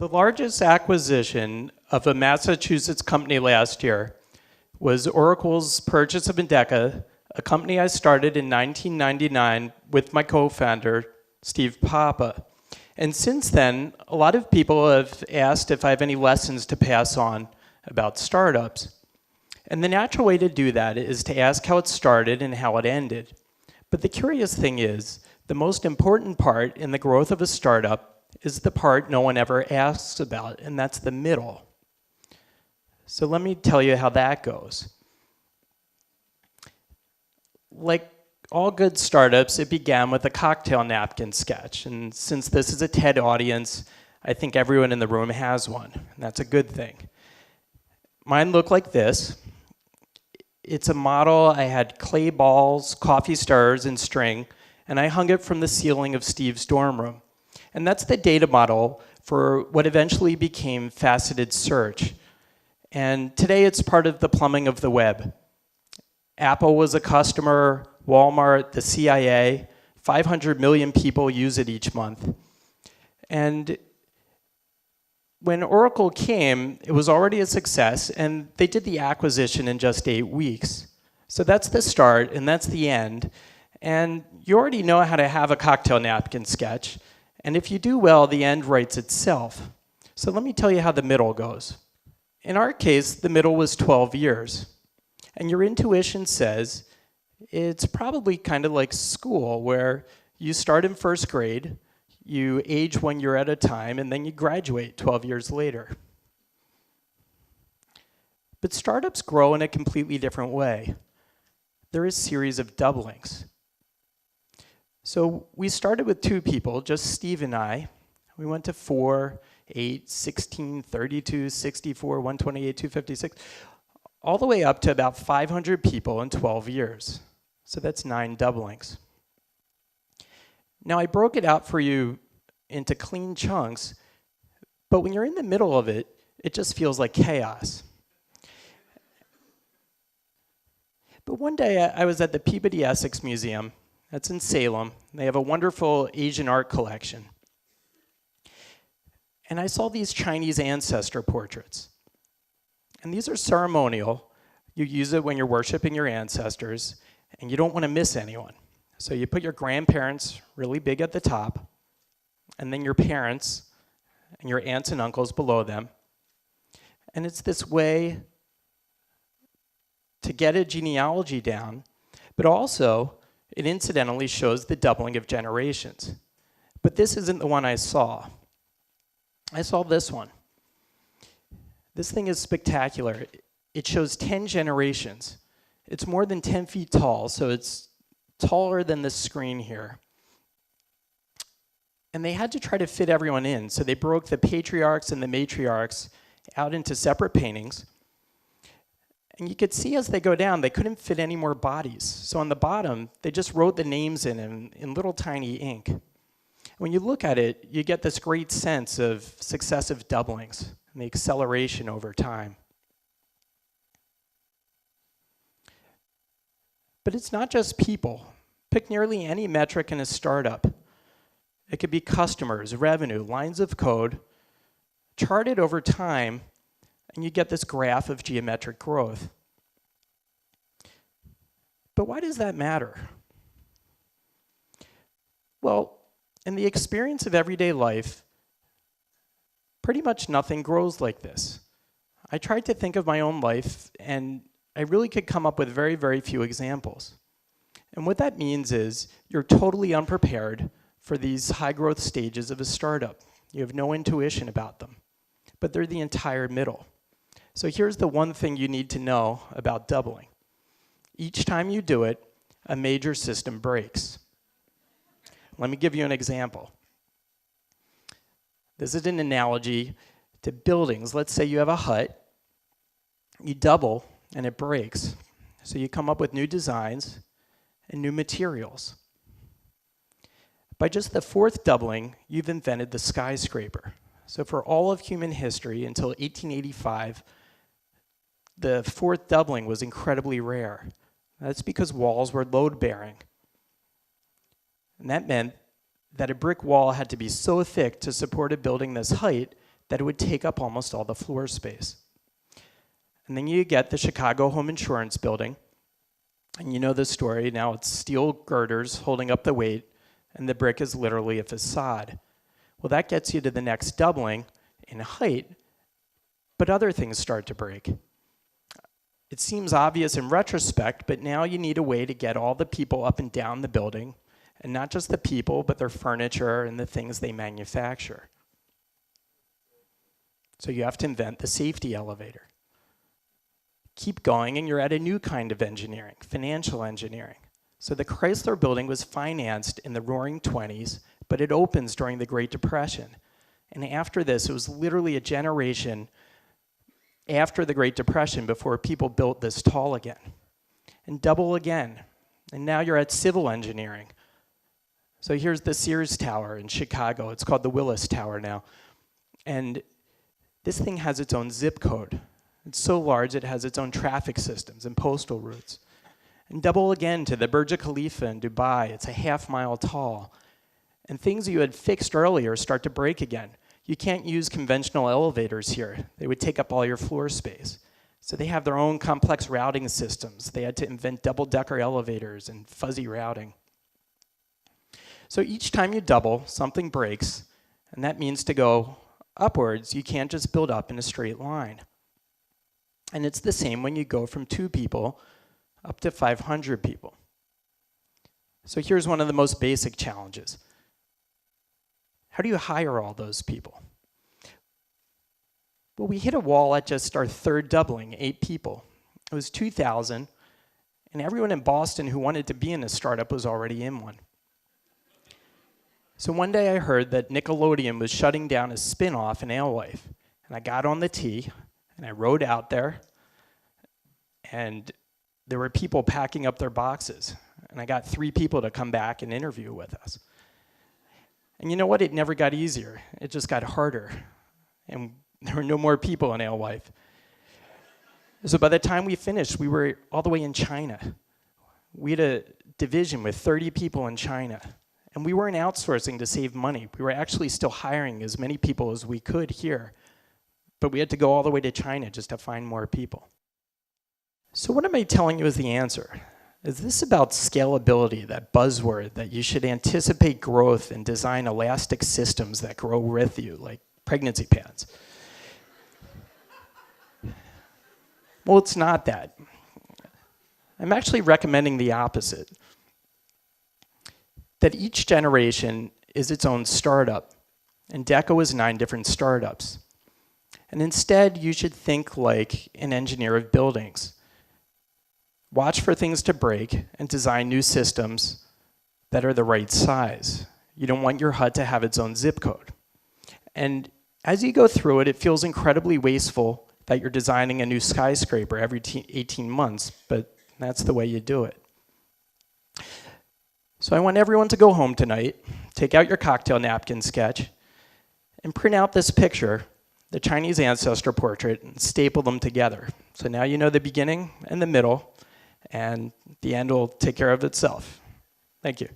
The largest acquisition of a Massachusetts company last year was Oracle's purchase of Endeca, a company I started in 1999 with my co-founder, Steve Papa. And since then, a lot of people have asked if I have any lessons to pass on about startups. And the natural way to do that is to ask how it started and how it ended. But the curious thing is, the most important part in the growth of a startup is the part no one ever asks about, and that's the middle. So let me tell you how that goes. Like all good startups, it began with a cocktail napkin sketch. And since this is a TED audience, I think everyone in the room has one, and that's a good thing. Mine looked like this. It's a model. I had clay balls, coffee stirrers, and string, and I hung it from the ceiling of Steve's dorm room. And that's the data model for what eventually became faceted search. And today it's part of the plumbing of the web. Apple was a customer, Walmart, the CIA, 500 million people use it each month. And when Oracle came, it was already a success, and they did the acquisition in just 8 weeks. So that's the start, and that's the end. And you already know how to have a cocktail napkin sketch. And if you do well, the end writes itself. So let me tell you how the middle goes. In our case, the middle was 12 years. And your intuition says it's probably kind of like school, where you start in first grade, you age 1 year at a time, and then you graduate 12 years later. But startups grow in a completely different way. There is a series of doublings. So we started with 2 people, just Steve and I. We went to 4, 8, 16, 32, 64, 128, 256, all the way up to about 500 people in 12 years. So that's 9 doublings. Now I broke it out for you into clean chunks, but when you're in the middle of it, it just feels like chaos. But one day I was at the Peabody Essex Museum. That's in Salem. They have a wonderful Asian art collection. And I saw these Chinese ancestor portraits. And these are ceremonial. You use it when you're worshiping your ancestors, and you don't want to miss anyone. So you put your grandparents really big at the top, and then your parents and your aunts and uncles below them. And it's this way to get a genealogy down, but also it incidentally shows the doubling of generations. But this isn't the one I saw. I saw this one. This thing is spectacular. It shows 10 generations. It's more than 10 feet tall, so it's taller than the screen here. And they had to try to fit everyone in, so they broke the patriarchs and the matriarchs out into separate paintings. And you could see as they go down, they couldn't fit any more bodies. So on the bottom, they just wrote the names in little tiny ink. When you look at it, you get this great sense of successive doublings and the acceleration over time. But it's not just people. Pick nearly any metric in a startup. It could be customers, revenue, lines of code, charted over time, and you get this graph of geometric growth. But why does that matter? Well, in the experience of everyday life, pretty much nothing grows like this. I tried to think of my own life, and I really could come up with very, very few examples. And what that means is you're totally unprepared for these high growth stages of a startup. You have no intuition about them, but they're the entire middle. So here's the one thing you need to know about doubling. Each time you do it, a major system breaks. Let me give you an example. This is an analogy to buildings. Let's say you have a hut, you double, and it breaks. So you come up with new designs and new materials. By just the 4th doubling, you've invented the skyscraper. So for all of human history until 1885, the 4th doubling was incredibly rare. That's because walls were load-bearing. And that meant that a brick wall had to be so thick to support a building this height that it would take up almost all the floor space. And then you get the Chicago Home Insurance Building, and you know the story. Now it's steel girders holding up the weight, and the brick is literally a facade. Well, that gets you to the next doubling in height, but other things start to break. It seems obvious in retrospect, but now you need a way to get all the people up and down the building, and not just the people, but their furniture and the things they manufacture. So you have to invent the safety elevator. Keep going, and you're at a new kind of engineering, financial engineering. So the Chrysler Building was financed in the roaring 20s, but it opens during the Great Depression. And after this, it was literally a generation after the Great Depression before people built this tall again. And double again. And now you're at civil engineering. So here's the Sears Tower in Chicago. It's called the Willis Tower now. And this thing has its own zip code. It's so large it has its own traffic systems and postal routes. And double again to the Burj Khalifa in Dubai. It's a half-mile tall. And things you had fixed earlier start to break again. You can't use conventional elevators here. They would take up all your floor space. So they have their own complex routing systems. They had to invent double-decker elevators and fuzzy routing. So each time you double, something breaks, and that means to go upwards, you can't just build up in a straight line. And it's the same when you go from 2 people up to 500 people. So here's one of the most basic challenges. How do you hire all those people? Well, we hit a wall at just our 3rd doubling, 8 people. It was 2,000, and everyone in Boston who wanted to be in a startup was already in one. So one day I heard that Nickelodeon was shutting down a spin-off in Alewife, and I got on the T, and I rode out there, and there were people packing up their boxes, and I got 3 people to come back and interview with us. And you know what? It never got easier. It just got harder, and there were no more people in Alewife. So by the time we finished, we were all the way in China. We had a division with 30 people in China, and we weren't outsourcing to save money. We were actually still hiring as many people as we could here, but we had to go all the way to China just to find more people. So what am I telling you is the answer? Is this about scalability, that buzzword, that you should anticipate growth and design elastic systems that grow with you, like pregnancy pads? Well, it's not that. I'm actually recommending the opposite. That each generation is its own startup. Endeca was 9 different startups. And instead, you should think like an engineer of buildings. Watch for things to break and design new systems that are the right size. You don't want your hut to have its own zip code. And as you go through it, it feels incredibly wasteful that you're designing a new skyscraper every 18 months, but that's the way you do it. So I want everyone to go home tonight, take out your cocktail napkin sketch, and print out this picture, the Chinese ancestor portrait, and staple them together. So now you know the beginning and the middle, and the end will take care of itself. Thank you.